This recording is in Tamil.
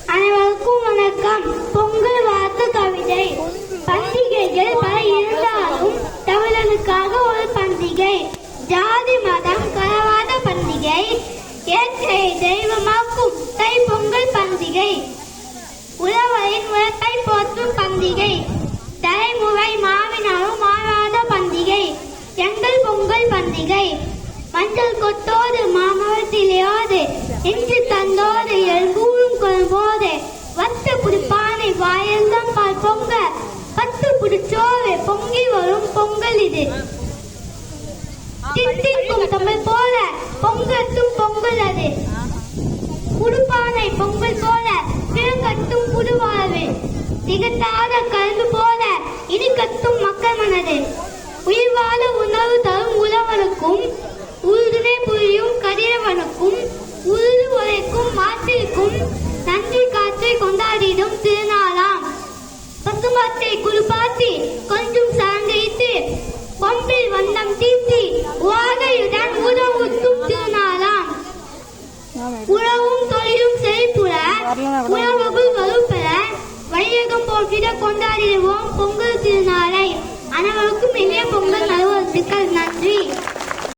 அனைவருக்கும் வணக்கம். பொங்கல் வாழ்த்து கவிதை. பண்டிகைகள் பல இருந்தாலும் தமிழனுக்காக ஒரு பண்டிகை. ஜாதி மதம் கலவாத பண்டிகை. இயற்கையை தெய்வமாக்கும் தை பொங்கல் பண்டிகை. உழவரின் உழைப்பை போற்றும் பண்டிகை. தலைமுறை மாவினாலும் மாறாத பண்டிகை எங்கள் பொங்கல் பண்டிகை. மஞ்சள் கொத்தோடு மாமரத்திலேயோடு இன்று தந்தோடு எழுகூறும் கொள்போது வத்து புடிப்பானை வாயெல்லாம் பால் பொங்க பத்து புடிச்சோறு பொங்கி வரும் பொங்கல் இது. தித்திக்கும் தமிழ் போல பொங்கட்டும் பொங்கல் அது. புடுப்பானை பொங்கல் போல பிறங்கட்டும் புதுவாழ்வு. திகட்டாத கல்வி போல இனிக்கட்டும் மக்கள் மனது. உயிர் வாழ உணவு தரும் உழவனுக்கும் உறுதுணை புரியும் கதிரவனுக்கும் உறுதி உரைக்கும் மாற்றிற்கும் நன்றி காற்றை கொண்டாடிடும் திருநாளாம். பசுமாட்டை குளிப்பாட்டி கொஞ்சம் சார்ந்திட்டு கொம்பில் வண்ணம் தீட்டி வாகையுடன் உறவூட்டும் திருநாளாம். உழவும் தொழிலும் செழிப்புற உழவுகள் வலுப்பெற வையகம் போக்கிட கொண்டாடிடுவோம் பொங்கல் திருநாளை. அனைவருக்கும் இனிய பொங்கல் நல்வாழ்த்துக்கள். நன்றி.